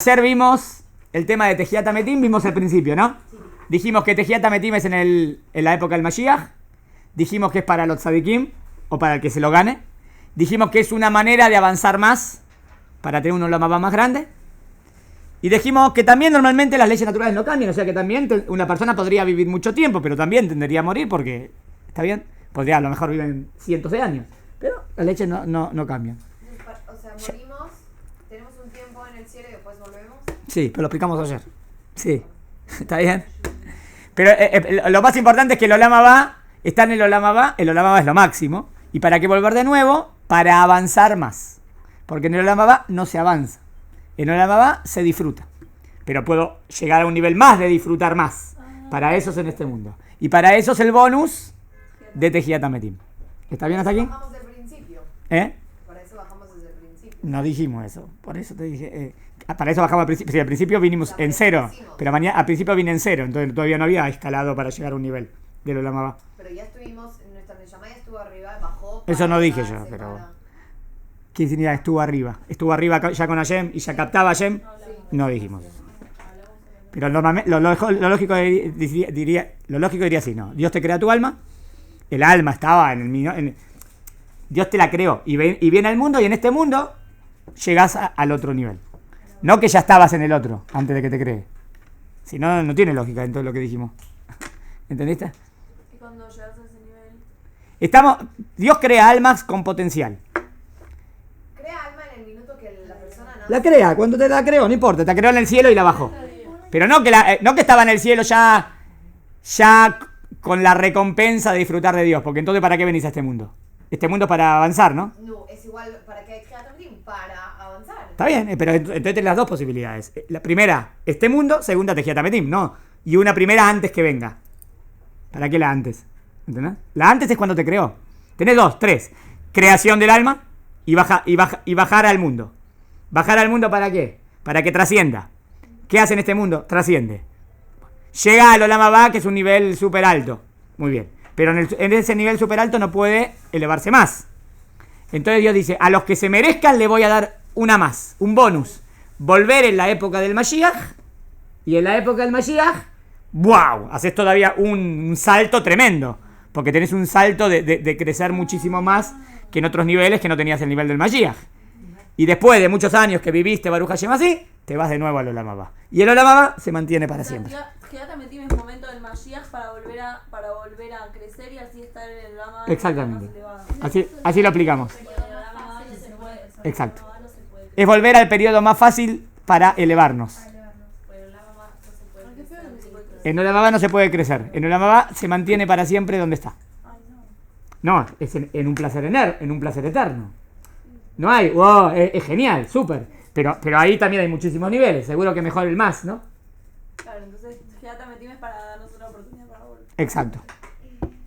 ayer vimos el tema de Tejiat HaMetim, vimos el principio, ¿no? Sí. Dijimos que Tejiat HaMetim es en la época del Mashiach. Dijimos que es para los tzadikim, o para el que se lo gane. Dijimos que es una manera de avanzar más, para tener un olam haba más grande. Y dijimos que también normalmente las leyes naturales no cambian, o sea que también una persona podría vivir mucho tiempo, pero también tendería a morir porque, ¿está bien? Podría, a lo mejor viven cientos de años, pero las leyes no cambian. O sea, morimos, tenemos un tiempo en el cielo y después volvemos. Sí, pero lo explicamos ayer. Sí, ¿está bien? Pero lo más importante es que el olam haba está en el olam haba es lo máximo. ¿Y para qué volver de nuevo? Para avanzar más. Porque en el olam haba no se avanza. En el olam haba se disfruta. Pero puedo llegar a un nivel más de disfrutar más. Para eso es en este mundo. Y para eso es el bonus de Tejiat HaMetim. ¿Está bien hasta aquí? Bajamos del principio. Para eso bajamos desde el principio. No dijimos eso. Por eso te dije... para eso bajamos al principio. Sí, al principio vinimos en cero. Pero al principio vine en cero. Entonces todavía no había escalado para llegar a un nivel del olam haba. Pero ya estuvimos, nuestra Neshama ya estuvo arriba, bajó. Eso no dije yo, pero... ¿Qué significa estuvo arriba? ¿Estuvo arriba ya con Hashem y ya captaba a Hashem? No dijimos eso. Pero normalmente, lo lógico diría así, ¿no? Dios te crea tu alma, el alma estaba Dios te la creó y viene al mundo y en este mundo llegás al otro nivel. No que ya estabas en el otro antes de que te cree. Si no, no tiene lógica en todo lo que dijimos. ¿Entendiste? ¿Y cuando llegas a ese nivel? Dios crea almas con potencial. Crea alma en el minuto que la persona nace. La crea, cuando te la creó, no importa, te creó en el cielo y la bajó. Pero no que estaba en el cielo ya con la recompensa de disfrutar de Dios, porque entonces ¿para qué venís a este mundo? Este mundo es para avanzar, ¿no? No, es igual para que para avanzar. Está bien, pero entonces tenés las dos posibilidades. La primera, este mundo, segunda, Tejiat HaMetim, no. Y una primera antes que venga. ¿Para qué la antes? ¿Entendés? La antes es cuando te creó. Tenés tres. Creación del alma y bajar al mundo. ¿Bajar al mundo para qué? Para que trascienda. ¿Qué hace en este mundo? Trasciende. Llega al olam haba, que es un nivel súper alto. Muy bien. Pero en ese nivel súper alto no puede elevarse más. Entonces Dios dice, a los que se merezcan le voy a dar una más, un bonus. Volver en la época del Mashiach. Y en la época del Mashiach, ¡wow! Haces todavía un salto tremendo. Porque tenés un salto de crecer muchísimo más que en otros niveles que no tenías el nivel del Mashiach. Y después de muchos años que viviste Baruch Hashem así, te vas de nuevo al olam haba. Y el olam haba se mantiene para siempre. Tejiat HaMetim es momento del Mashiach para volver a crecer y así estar en el olam haba. Exactamente. Así lo aplicamos. Exacto. Es volver al periodo más fácil para elevarnos. En olam haba no se puede crecer. En olam haba se mantiene para siempre donde está. No, es en un placer eterno. No hay, wow, es genial, súper. Pero ahí también hay muchísimos niveles. Seguro que mejor el más, ¿no? Claro, entonces Tejiat HaMetim es para darnos una oportunidad para volver. Exacto.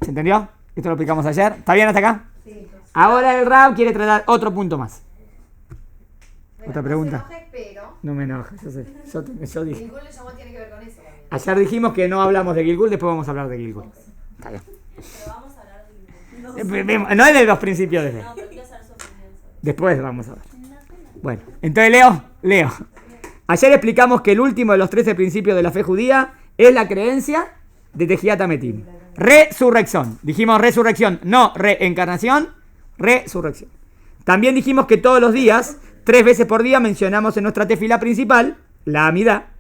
¿Se entendió? Esto lo explicamos ayer. ¿Está bien hasta acá? Sí. Ahora el Rab quiere tratar otro punto más. Bueno, otra pregunta. No se enoje, pero... No me enojes, yo sé. Yo dije. Gilgul Neshama tiene que ver con eso también. Ayer dijimos que no hablamos de Gilgul, después vamos a hablar de Gilgul. Está bien. Pero vamos a hablar de Gilgul. No es de los principios de... No, pero quiero saber su opinión sobre eso. Después vamos a ver. Bueno, entonces leo. Ayer explicamos que el último de los 13 principios de la fe judía es la creencia de Tejiat HaMetim. Resurrección. Dijimos resurrección, no reencarnación, resurrección. También dijimos que todos los días, 3 veces por día, mencionamos en nuestra tefilá principal, la Amidá,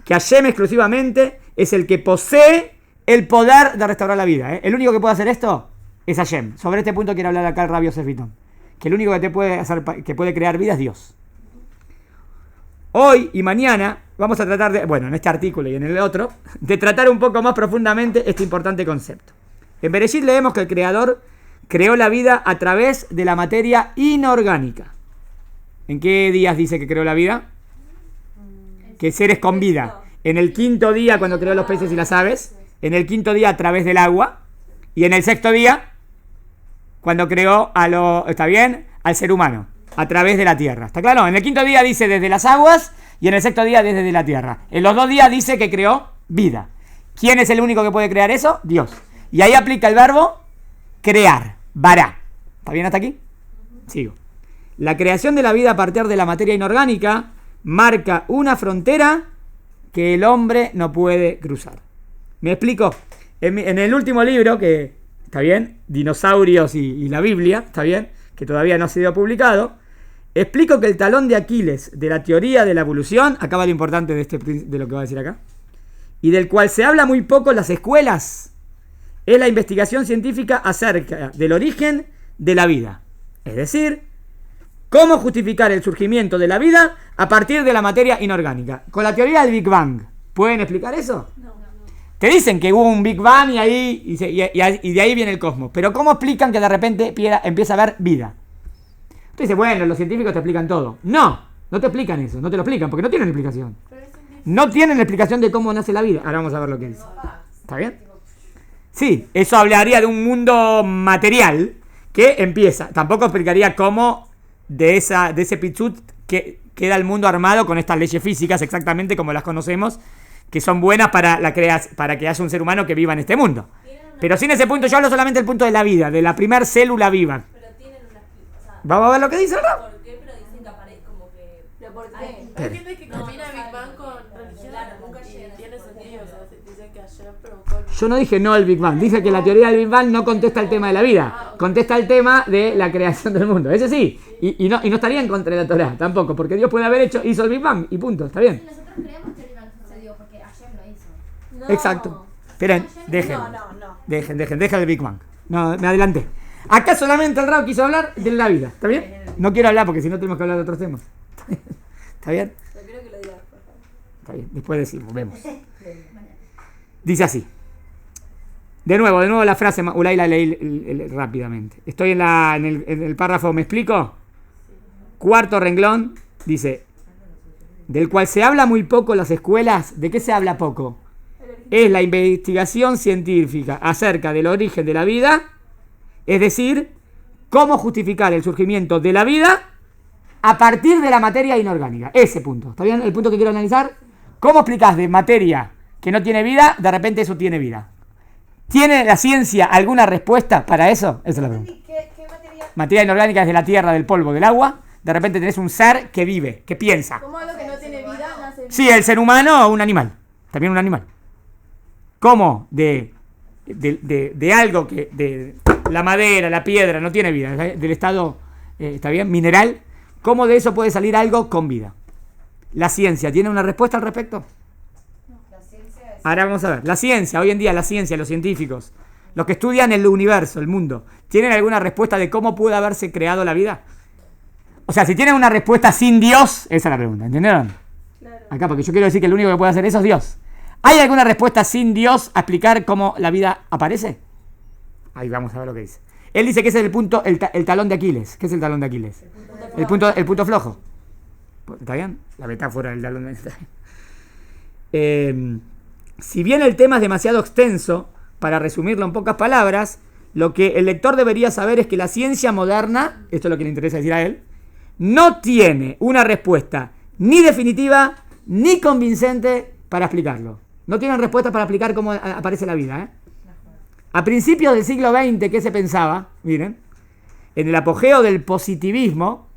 que Hashem exclusivamente es el que posee el poder de restaurar la vida. El único que puede hacer esto es Hashem. Sobre este punto quiero hablar acá el Rabbi Yosef Bitton. Que el único que puede crear vida es Dios. Hoy y mañana vamos a tratar en este artículo y en el otro, de tratar un poco más profundamente este importante concepto. En Bereshit leemos que el Creador creó la vida a través de la materia inorgánica. ¿En qué días dice que creó la vida? Que seres con vida. En el 5.º día cuando creó los peces y las aves, en el 5.º día a través del agua, y en el 6.º día cuando creó al ser humano, a través de la tierra. ¿Está claro? En el 5.º día dice desde las aguas y en el 6.º día desde la tierra. En los 2 días dice que creó vida. ¿Quién es el único que puede crear eso? Dios. Y ahí aplica el verbo crear, bará. ¿Está bien hasta aquí? Sigo. La creación de la vida a partir de la materia inorgánica marca una frontera que el hombre no puede cruzar. ¿Me explico? En el último libro, que está bien, Dinosaurios y la Biblia, está bien, que todavía no ha sido publicado, explico que el talón de Aquiles de la teoría de la evolución, acá va lo importante de lo que va a decir acá, y del cual se habla muy poco en las escuelas, es la investigación científica acerca del origen de la vida. Es decir, cómo justificar el surgimiento de la vida a partir de la materia inorgánica. Con la teoría del Big Bang, ¿pueden explicar eso? No. Te dicen que hubo un Big Bang y de ahí viene el cosmos. Pero ¿cómo explican que de repente empieza a haber vida? Tú dices, bueno, los científicos te explican todo. No te explican eso, no te lo explican, porque no tienen explicación. No tienen explicación de cómo nace la vida. Ahora vamos a ver lo que dice. ¿Está bien? Sí, eso hablaría de un mundo material que empieza. Tampoco explicaría cómo de ese pichut que queda el mundo armado con estas leyes físicas exactamente como las conocemos, que son buenas para que haya un ser humano que viva en este mundo. Pero sin ese punto, yo hablo solamente del punto de la vida, de la primer célula viva. Pero tienen una explicación. Vamos a ver lo que dice el rap. ¿Por qué? Pero dicen que aparece como que. ¿Pero por qué? Hay gente que combina Big Bang con religión. Claro, nunca y llega. tiene sentido. O sea, dicen que ayer provocó el... Yo no dije no el Big Bang, dice que la teoría del Big Bang no contesta el tema de la vida, contesta el tema de la creación del mundo. Ese sí, y no estaría en contra de la Torá tampoco, porque Dios puede haber hizo el Big Bang y punto, está bien. Nosotros creemos que el Big Bang sucedió porque Hashem lo hizo. No. Exacto. Esperen, dejen. No. Dejen el Big Bang. No, me adelanté. Acá solamente el Rab quiso hablar de la vida, ¿está bien? No quiero hablar porque si no tenemos que hablar de otros temas. ¿Está bien? Pero quiero que lo digas, por favor. Está bien, después decimos, vemos. Dice así. De nuevo la frase, Ulay la leí rápidamente. Estoy en el párrafo, ¿me explico? Cuarto renglón, dice, del cual se habla muy poco en las escuelas. ¿De qué se habla poco? Es la investigación científica acerca del origen de la vida, es decir, cómo justificar el surgimiento de la vida a partir de la materia inorgánica. Ese punto, ¿está bien? El punto que quiero analizar. ¿Cómo explicás de materia que no tiene vida, de repente eso tiene vida? ¿Tiene la ciencia alguna respuesta para eso? Esa es la pregunta. ¿Qué materia? Materia inorgánica es de la tierra, del polvo, del agua. De repente tenés un ser que vive, que piensa. ¿Cómo algo que no tiene vida nace? Sí, el ser humano o un animal. También un animal. ¿Cómo de algo que de la madera, la piedra, no tiene vida, del estado, ¿está bien? Mineral, ¿cómo de eso puede salir algo con vida? ¿La ciencia tiene una respuesta al respecto? La ciencia es... Ahora vamos a ver. La ciencia, hoy en día la ciencia, los científicos, los que estudian el universo, el mundo, ¿tienen alguna respuesta de cómo pudo haberse creado la vida? O sea, si tienen una respuesta sin Dios, esa es la pregunta, ¿entendieron? Claro. Acá, porque yo quiero decir que el único que puede hacer eso es Dios. ¿Hay alguna respuesta sin Dios a explicar cómo la vida aparece? Ahí vamos a ver lo que dice. Él dice que ese es el punto, el talón de Aquiles. ¿Qué es el talón de Aquiles? El punto flojo. ¿Está bien? La metáfora del talón de Aquiles. Si bien el tema es demasiado extenso, para resumirlo en pocas palabras, lo que el lector debería saber es que la ciencia moderna, esto es lo que le interesa decir a él, no tiene una respuesta ni definitiva ni convincente para explicarlo. No tienen respuesta para explicar cómo aparece la vida. A principios del siglo XX, ¿qué se pensaba? Miren, en el apogeo del positivismo,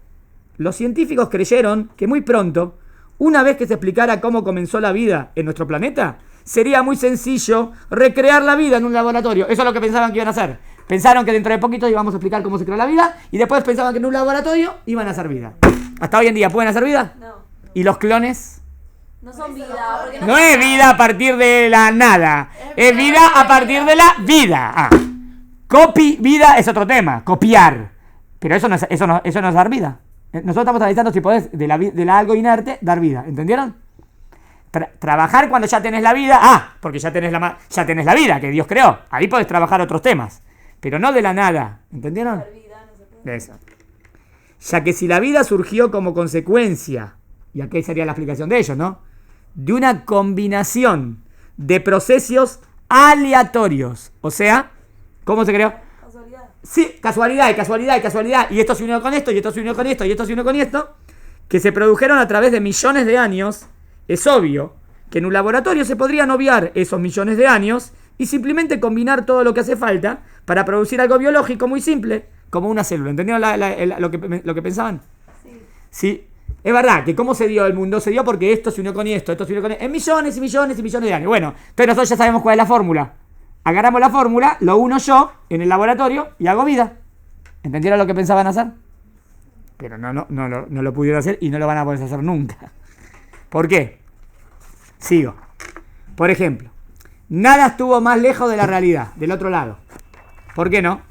los científicos creyeron que muy pronto, una vez que se explicara cómo comenzó la vida en nuestro planeta, sería muy sencillo recrear la vida en un laboratorio. Eso es lo que pensaban que iban a hacer. Pensaron que dentro de poquito íbamos a explicar cómo se creó la vida y después pensaban que en un laboratorio iban a hacer vida. Hasta hoy en día, ¿pueden hacer vida? No. ¿Y los clones? No son vida. Porque No es vida a partir de la nada, es vida a partir de la vida. Vida es otro tema, copiar. Pero eso no es dar vida. Nosotros estamos analizando si podés de la algo inerte dar vida, ¿entendieron? Trabajar cuando ya tenés la vida, porque ya tenés la vida que Dios creó. Ahí podés trabajar otros temas, pero no de la nada, ¿entendieron? vida no se puede. De eso. Ya que si la vida surgió como consecuencia, y aquí sería la explicación de ellos, ¿no? De una combinación de procesos aleatorios. O sea, ¿cómo se creó? Casualidad. Sí, casualidad. Y esto se unió con esto, y esto se unió con esto, y esto se unió con esto. Que se produjeron a través de millones de años. Es obvio que en un laboratorio se podrían obviar esos millones de años y simplemente combinar todo lo que hace falta para producir algo biológico muy simple, como una célula. ¿Entendieron lo que pensaban? Sí. Sí. Es verdad que cómo se dio el mundo, se dio porque esto se unió con esto se unió con esto, en millones y millones y millones de años. Bueno, entonces nosotros ya sabemos cuál es la fórmula. Agarramos la fórmula, lo uno yo en el laboratorio y hago vida. ¿Entendieron lo que pensaban hacer? Pero no lo pudieron hacer y no lo van a poder hacer nunca. ¿Por qué? Sigo. Por ejemplo, nada estuvo más lejos de la realidad, del otro lado. ¿Por qué no?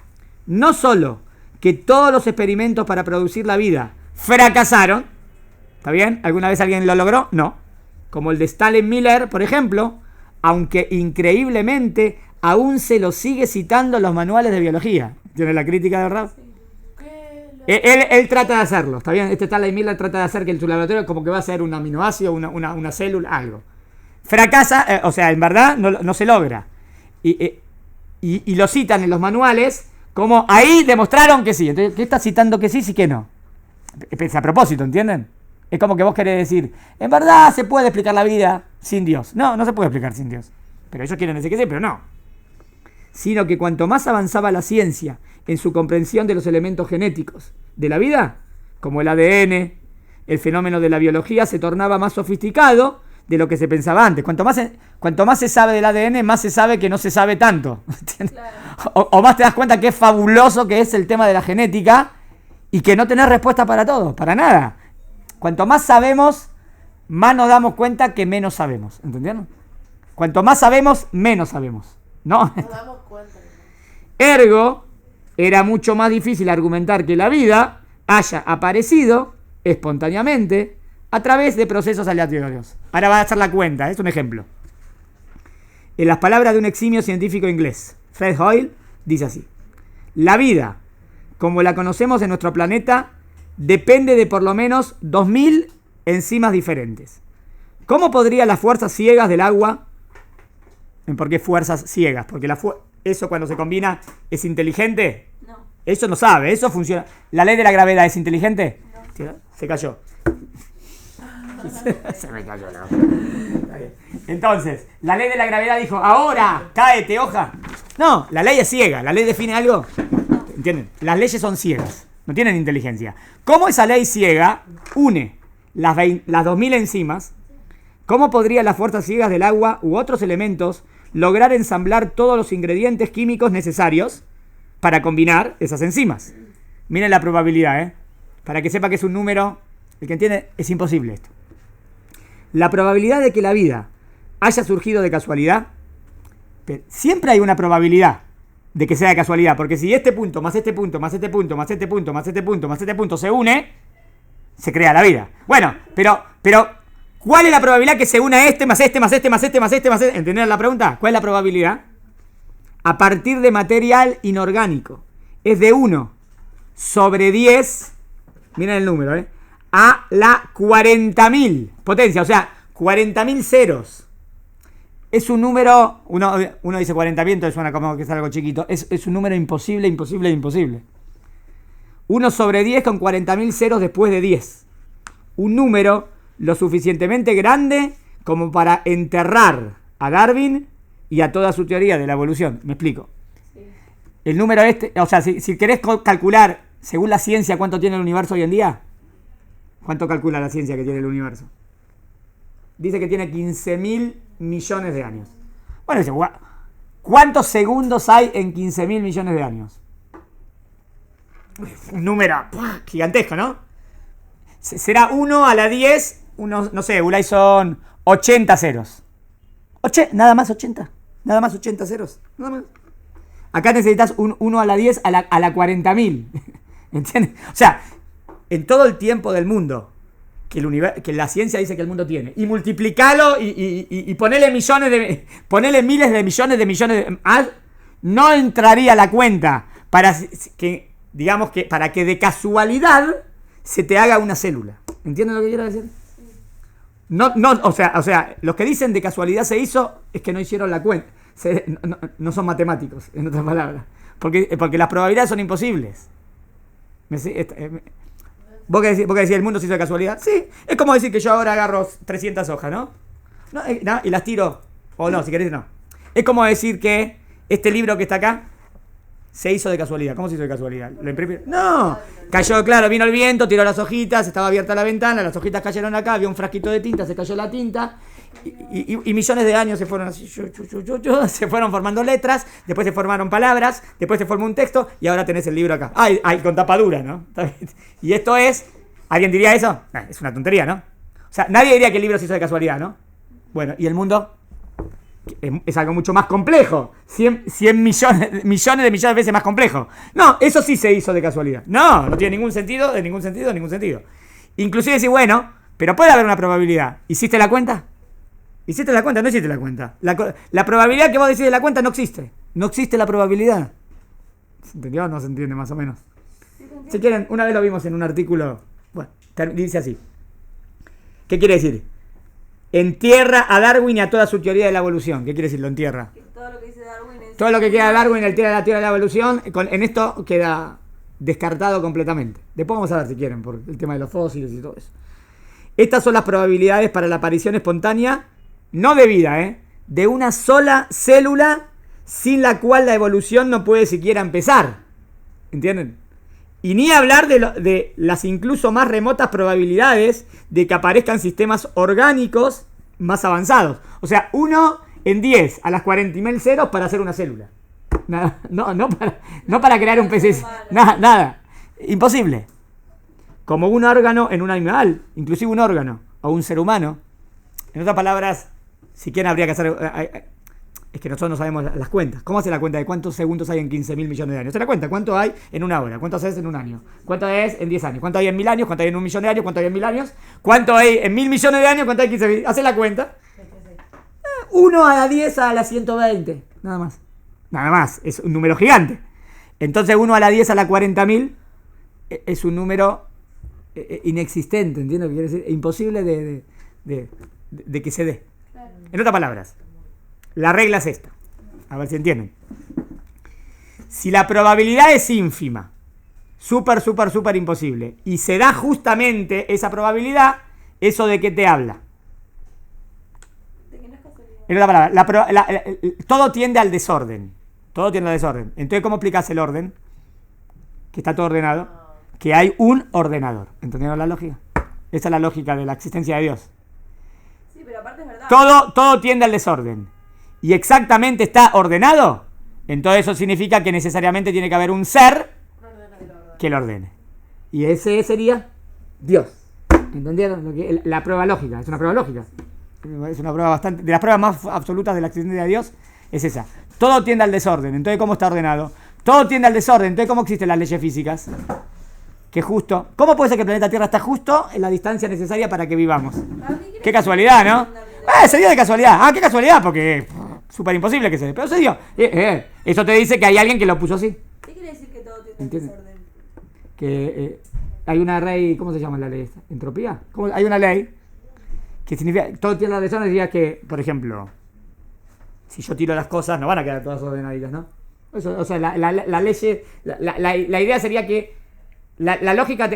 No solo que todos los experimentos para producir la vida fracasaron, ¿está bien? ¿Alguna vez alguien lo logró? No. Como el de Stalin Miller, por ejemplo, aunque increíblemente aún se lo sigue citando en los manuales de biología. ¿Tiene la crítica de verdad? Él trata de hacerlo, ¿está bien? Este Stalin Miller trata de hacer que en su laboratorio como que va a ser un aminoácido, una célula, algo. Fracasa, o sea, en verdad no se logra. Y lo citan en los manuales como ahí demostraron que sí. Entonces, ¿qué está citando que sí, sí que no? Es a propósito, ¿entienden? Es como que vos querés decir, en verdad se puede explicar la vida sin Dios. No se puede explicar sin Dios. Pero ellos quieren decir que sí, pero no. Sino que cuanto más avanzaba la ciencia en su comprensión de los elementos genéticos de la vida, como el ADN, el fenómeno de la biología se tornaba más sofisticado de lo que se pensaba antes. Cuanto más se sabe del ADN, más se sabe que no se sabe tanto. Claro. O más te das cuenta que es fabuloso que es el tema de la genética y que no tenés respuesta para todo, para nada. Cuanto más sabemos, más nos damos cuenta que menos sabemos. ¿Entendieron? Cuanto más sabemos, menos sabemos. ¿No? Nos damos cuenta. Ergo, era mucho más difícil argumentar que la vida haya aparecido espontáneamente a través de procesos aleatorios. Ahora va a hacer la cuenta, es un ejemplo. En las palabras de un eximio científico inglés, Fred Hoyle, dice así: la vida, como la conocemos en nuestro planeta, depende de por lo menos 2000 enzimas diferentes. ¿Cómo podrían las fuerzas ciegas del agua? ¿Por qué fuerzas ciegas? Porque eso cuando se combina es inteligente. No. Eso no sabe, eso funciona. ¿La ley de la gravedad es inteligente? No. Se cayó. Se me cayó la hoja. Entonces, la ley de la gravedad dijo, ahora, cáete, hoja. No, la ley es ciega. ¿La ley define algo? ¿Entienden? Las leyes son ciegas, no tienen inteligencia. ¿Cómo esa ley ciega une las 2000 enzimas? ¿Cómo podrían las fuerzas ciegas del agua u otros elementos lograr ensamblar todos los ingredientes químicos necesarios para combinar esas enzimas? Miren la probabilidad, para que sepa que es un número, el que entiende, es imposible esto. La probabilidad de que la vida haya surgido de casualidad, siempre hay una probabilidad de que sea de casualidad, porque si este punto, más este punto, más este punto, más este punto, más este punto, más este punto se une, se crea la vida. Bueno, pero ¿cuál es la probabilidad que se una este, más este, más este, más este, más este, más este? ¿Entendieron la pregunta? ¿Cuál es la probabilidad? A partir de material inorgánico. Es de 1 sobre 10, miren el número, a la 40.000 potencia, o sea, 40.000 ceros. Es un número, uno dice 40.000, entonces suena como que es algo chiquito. Es un número imposible. 1 sobre 10 con 40.000 ceros después de 10. Un número lo suficientemente grande como para enterrar a Darwin y a toda su teoría de la evolución. ¿Me explico? Sí. El número o sea, si querés calcular, según la ciencia, cuánto tiene el universo hoy en día, ¿cuánto calcula la ciencia que tiene el universo? Dice que tiene 15.000 millones de años. Bueno, dice, ¿cuántos segundos hay en 15.000 millones de años? Un número gigantesco, ¿no? Será 1 a la 10, no sé, Ulay son 80 ceros. Nada más 80. Nada más 80 ceros. Nada más. Acá necesitas un 1 a la 10 a la 40.000. ¿Entiendes? O sea, en todo el tiempo del mundo que la ciencia dice que el mundo tiene, y multiplicalo y ponele miles de millones de no entraría a la cuenta para que, digamos, que para que de casualidad se te haga una célula. ¿Entienden lo que quiero decir? No, o sea, los que dicen de casualidad se hizo es que no hicieron la cuenta. No son matemáticos, en otras palabras. Porque las probabilidades son imposibles. ¿Vos qué decís, el mundo se hizo de casualidad? Sí, es como decir que yo ahora agarro 300 hojas, ¿no? Y las tiro. O no, si querés, no. Es como decir que este libro que está acá se hizo de casualidad. ¿Cómo se hizo de casualidad? ¿Lo imprimió? No. Cayó, claro, vino el viento, tiró las hojitas, estaba abierta la ventana, las hojitas cayeron acá, había un frasquito de tinta, se cayó la tinta. Y millones de años se fueron así, se fueron formando letras, después se formaron palabras, después se formó un texto y ahora tenés el libro acá. Ay, con tapadura, ¿no? Y esto es, ¿alguien diría eso? Es una tontería, ¿no? O sea, nadie diría que el libro se hizo de casualidad, ¿no? Bueno, ¿y el mundo? Es algo mucho más complejo. 100 millones de veces más complejo. No, eso sí se hizo de casualidad. No tiene ningún sentido, de ningún sentido. Inclusive decir, bueno, pero puede haber una probabilidad. ¿Hiciste la cuenta? ¿Hiciste la cuenta? No hiciste la cuenta. La probabilidad que vos decís de la cuenta no existe. No existe la probabilidad. ¿Se entendió? No se entiende más o menos. Si quieren, una vez lo vimos en un artículo. Bueno, dice así. ¿Qué quiere decir? Entierra a Darwin y a toda su teoría de la evolución. ¿Qué quiere decir? Lo entierra. Todo lo que dice Darwin es... Todo lo que queda de Darwin en la teoría de la evolución, en esto queda descartado completamente. Después vamos a ver si quieren, por el tema de los fósiles y todo eso. Estas son las probabilidades para la aparición espontánea, no de vida, de una sola célula sin la cual la evolución no puede siquiera empezar. ¿Entienden? Y ni hablar de las incluso más remotas probabilidades de que aparezcan sistemas orgánicos más avanzados. O sea, 1 en 10 a las 40.000 ceros para hacer una célula. Nada, no para crear un pez. Nada. Imposible. Como un órgano en un animal, inclusive un órgano, o un ser humano. En otras palabras, si quieren habría que hacer... Es que nosotros no sabemos las cuentas. ¿Cómo hace la cuenta de cuántos segundos hay en 15.000 millones de años? Se la cuenta. ¿Cuánto hay en una hora? ¿Cuánto haces en un año? ¿Cuánto es en 10 años? ¿Cuánto hay en 1000 años? ¿Cuánto hay en 1 millón de años? ¿Cuánto hay en 1000 años? ¿Cuánto hay en 1000 millones de años? ¿Cuánto hay en 15.000? Hace la cuenta. 1 a la 10 a la 120. Nada más. Nada más. Es un número gigante. Entonces 1 a la 10 a la 40.000 es un número inexistente. ¿Entiendes lo que quiere decir? Imposible de que se dé. En otras palabras. La regla es esta. A ver si entienden. Si la probabilidad es ínfima, súper imposible, y se da justamente esa probabilidad, ¿eso de qué te habla? De que no es casualidad. En otra palabra, todo tiende al desorden. Todo tiende al desorden. Entonces, ¿cómo explicas el orden? Que está todo ordenado. Que hay un ordenador. ¿Entendieron la lógica? Esa es la lógica de la existencia de Dios. Sí, pero aparte es verdad. Todo tiende al desorden. Y exactamente está ordenado, entonces eso significa que necesariamente tiene que haber un ser que lo ordene. Y ese sería Dios. ¿Entendieron? La prueba lógica, es una prueba lógica. Es una prueba bastante... De las pruebas más absolutas de la existencia de Dios es esa. Todo tiende al desorden, entonces ¿cómo está ordenado? Todo tiende al desorden, entonces ¿cómo existen las leyes físicas? Que justo... ¿Cómo puede ser que el planeta Tierra está justo en la distancia necesaria para que vivamos? Qué casualidad, ¿no? Se dio de casualidad. ¿Qué casualidad? Porque... súper imposible que se dé, pero se dio. Eso te dice que hay alguien que lo puso así. ¿Qué quiere decir que todo tiene desorden? Que hay una ley, ¿cómo se llama la ley esta? ¿Entropía? Hay una ley que significa, todo tiene desorden, significa que, por ejemplo, si yo tiro las cosas, no van a quedar todas ordenaditas, ¿no? Eso, o sea, la ley, la idea sería que la lógica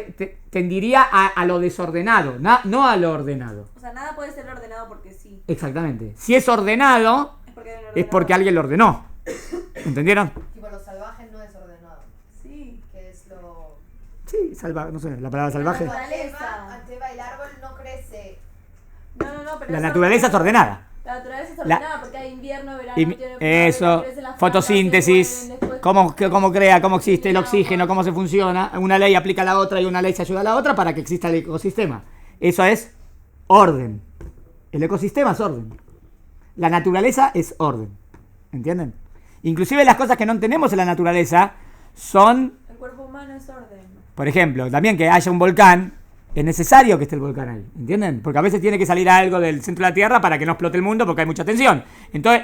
tendiría a lo desordenado, no a lo ordenado. O sea, nada puede ser ordenado porque sí. Exactamente. Si es ordenado, es porque alguien lo ordenó. ¿Entendieron? Tipo, lo salvaje no es ordenado. Sí. Que es lo... Sí, no sé, la palabra salvaje. Anteva, el árbol no crece. No, pero La naturaleza es ordenada. La naturaleza es ordenada porque hay invierno, verano, eso, fotosíntesis, cómo crea, cómo existe el oxígeno, cómo se funciona. Una ley aplica a la otra y una ley se ayuda a la otra para que exista el ecosistema. Eso es orden. El ecosistema es orden. La naturaleza es orden. ¿Entienden? Inclusive las cosas que no tenemos en la naturaleza son... El cuerpo humano es orden. Por ejemplo, también que haya un volcán. Es necesario que esté el volcán ahí, ¿entienden? Porque a veces tiene que salir algo del centro de la Tierra para que no explote el mundo porque hay mucha tensión. Entonces,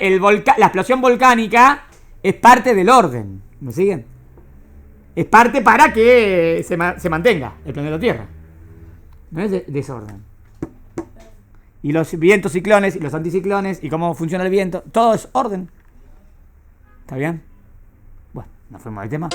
la explosión volcánica es parte del orden. ¿Me siguen? Es parte para que se mantenga el planeta Tierra. No es desorden. Y los vientos ciclones y los anticiclones y cómo funciona el viento, todo es orden. ¿Está bien? Bueno, nos fuimos del tema.